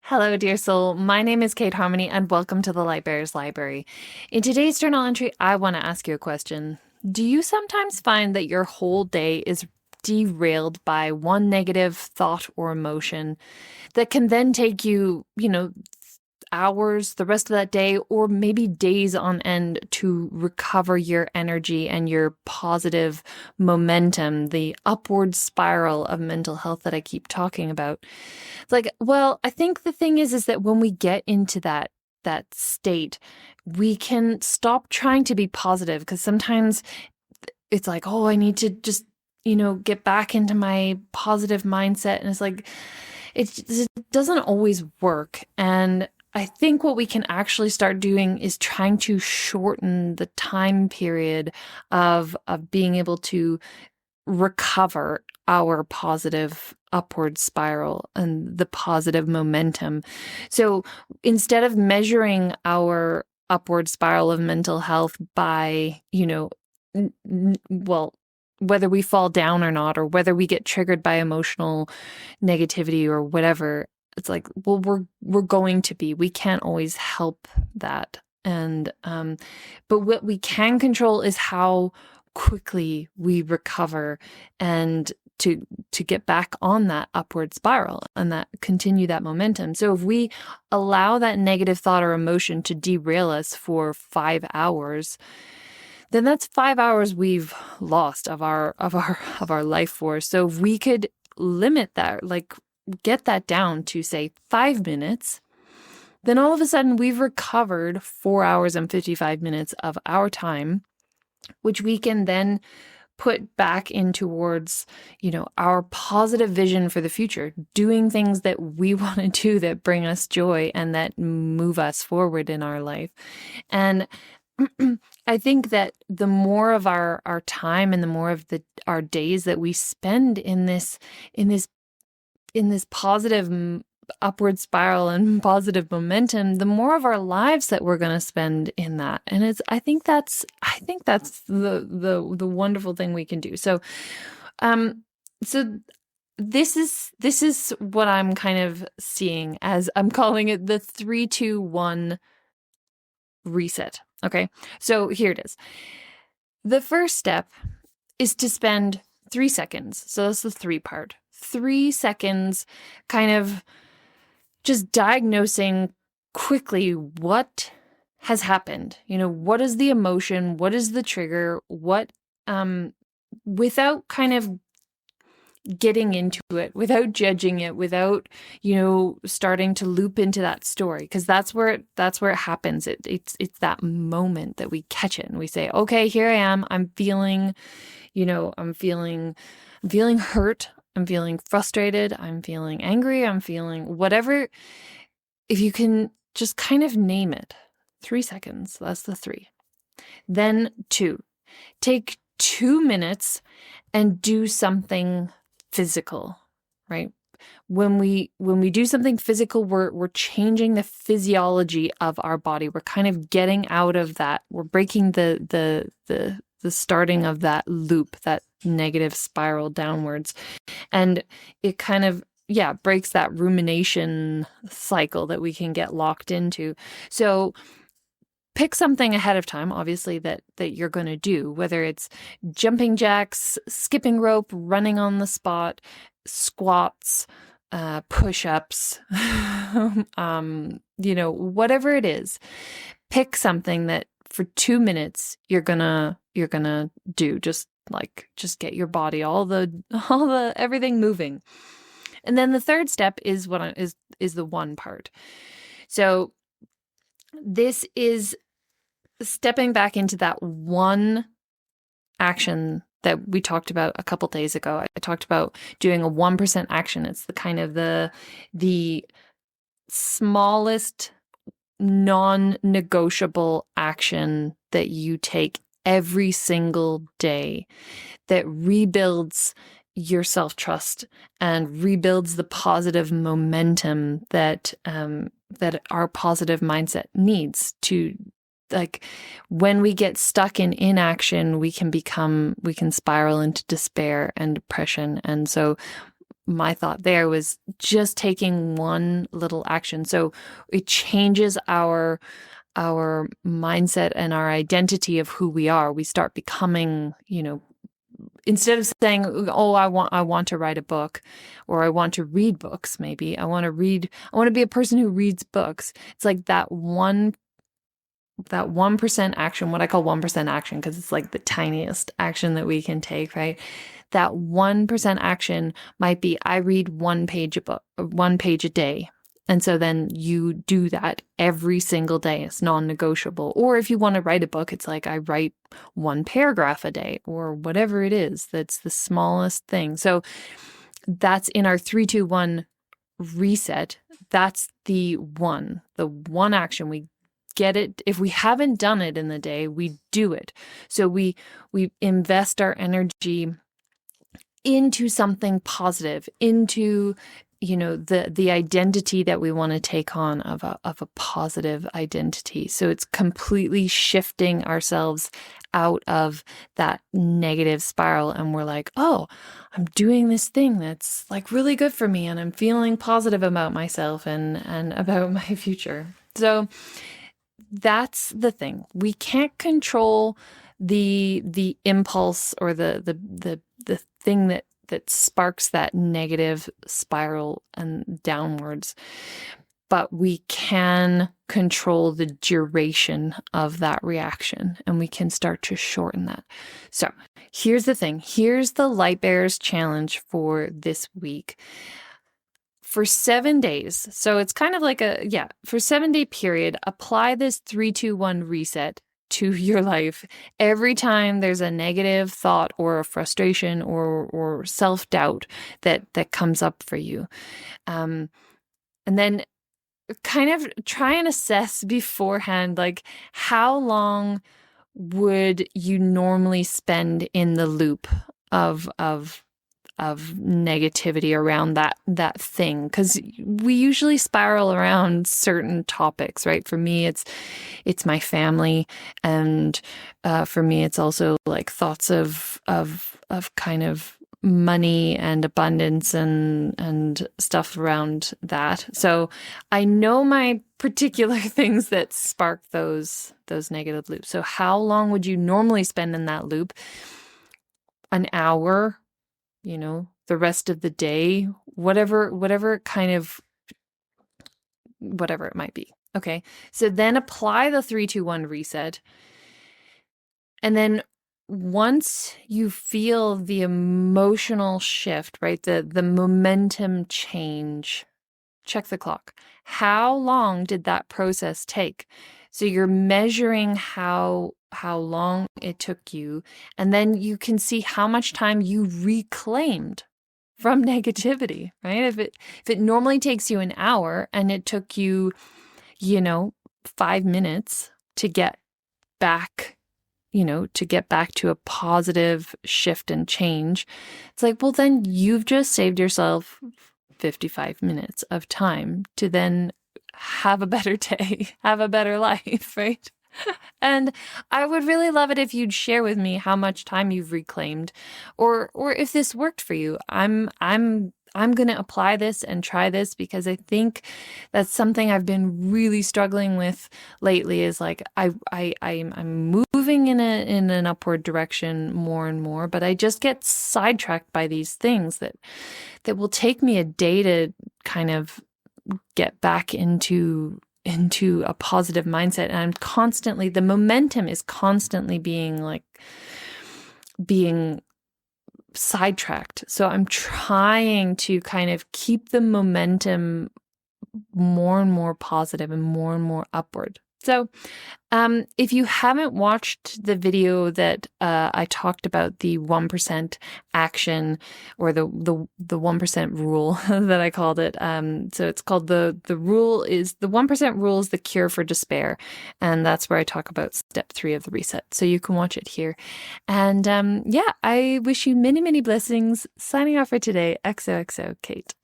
Hello, dear soul. My name is Kate Harmony, and welcome to the Lightbearer's Library. In today's journal entry, I want to ask you a question. Do you sometimes find that your whole day is derailed by one negative thought or emotion that can then take you, hours, the rest of that day, or maybe days on end to recover your energy and your positive momentum, the upward spiral of mental health that I keep talking about? It's like, well, I think the thing is that when we get into that state, we can stop trying to be positive, because sometimes it's like, oh, I need to just, get back into my positive mindset. And it's like, it doesn't always work. And I think what we can actually start doing is trying to shorten the time period of being able to recover our positive upward spiral and the positive momentum. So instead of measuring our upward spiral of mental health by, whether we fall down or not, or whether we get triggered by emotional negativity or whatever, it's like, well, we're going to be. We can't always help that. And but what we can control is how quickly we recover and to get back on that upward spiral and that continue that momentum. So if we allow that negative thought or emotion to derail us for 5 hours, then that's 5 hours we've lost of our life force. So if we could limit that, like get that down to say 5 minutes, then all of a sudden we've recovered 4 hours and 55 minutes of our time, which we can then put back in towards, our positive vision for the future, doing things that we want to do that bring us joy and that move us forward in our life. And I think that the more of our time and the more of our days that we spend in this positive upward spiral and positive momentum, the more of our lives that we're going to spend in that. And I think that's the wonderful thing we can do. So, this is what I'm kind of seeing as, I'm calling it the 3-2-1 reset. Okay. So here it is. The first step is to spend 3 seconds. So that's the 3 part. 3 seconds kind of just diagnosing quickly what has happened. What is the emotion? What is the trigger? Without kind of getting into it, without judging it, without, starting to loop into that story, because that's where it happens. It's that moment that we catch it and we say, okay, here I am. I'm feeling, I'm feeling hurt. I'm feeling frustrated. I'm feeling angry. I'm feeling whatever. If you can just kind of name it, 3 seconds, that's the 3. Then 2, take 2 minutes and do something physical, right? When we do something physical, we're changing the physiology of our body. We're kind of getting out of that. We're breaking the starting of that loop, that negative spiral downwards. And it kind of, breaks that rumination cycle that we can get locked into. So pick something ahead of time, obviously, that you're going to do, whether it's jumping jacks, skipping rope, running on the spot, squats, push-ups, whatever it is. Pick something that for 2 minutes you're gonna do. Just get your body, all the everything moving. And then the third step is is the 1 part. So this is stepping back into that 1 action that we talked about a couple days ago. I talked about doing a 1% action. It's the kind of the smallest non-negotiable action that you take every single day that rebuilds your self-trust and rebuilds the positive momentum that our positive mindset needs to, like, when we get stuck in inaction, we can spiral into despair and depression. And so my thought there was just taking one little action. So it changes our mindset and our identity of who we are. We start becoming, instead of saying, oh, I want to write a book, or I want to read books, maybe I want to be a person who reads books. It's like that 1% action, what I call 1% action, because it's like the tiniest action that we can take, right? That 1% action might be, I read one page a day. And so then you do that every single day. It's non-negotiable. Or if you want to write a book, it's like I write one paragraph a day, or whatever it is. That's the smallest thing. So that's in our 3-2-1 reset. That's the one action. We get it. If we haven't done it in the day, we do it. So we invest our energy into something positive, into the identity that we want to take on of a positive identity. So it's completely shifting ourselves out of that negative spiral, and we're like, oh, I'm doing this thing that's like really good for me, and I'm feeling positive about myself and about my future. So that's the thing. We can't control the impulse or the thing that sparks that negative spiral and downwards, but we can control the duration of that reaction, and we can start to shorten that. So here's the thing. Here's the Lightbearers challenge for this week. For 7 days, so it's kind of like for 7-day period, apply this 3-2-1 reset to your life. Every time there's a negative thought or a frustration or self-doubt that comes up for you. And then kind of try and assess beforehand, like, how long would you normally spend in the loop of negativity around that thing? Because we usually spiral around certain topics, right? For me, it's my family, and for me, it's also like thoughts of kind of money and abundance and stuff around that. So I know my particular things that spark those negative loops. So how long would you normally spend in that loop? An hour? The rest of the day, whatever it might be. Okay. So then apply the 3-2-1 reset. And then once you feel the emotional shift, right? The momentum change, check the clock. How long did that process take? So you're measuring how long it took you, and then you can see how much time you reclaimed from negativity, right? If it normally takes you an hour and it took you, 5 minutes to get back, to a positive shift and change, it's like, well, then you've just saved yourself 55 minutes of time to then have a better day, have a better life, right? And I would really love it if you'd share with me how much time you've reclaimed, or if this worked for you. I'm going to apply this and try this, because I think that's something I've been really struggling with lately, is like I'm moving in an upward direction more and more, but I just get sidetracked by these things that will take me a day to kind of get back into a positive mindset. And the momentum is constantly being sidetracked. So I'm trying to kind of keep the momentum more and more positive and more upward. So if you haven't watched the video that I talked about, the 1% action, or the 1% rule that I called it. So it's called the 1% rule is the cure for despair. And that's where I talk about step 3 of the reset. So you can watch it here. And I wish you many, many blessings. Signing off for today. XOXO, Kate.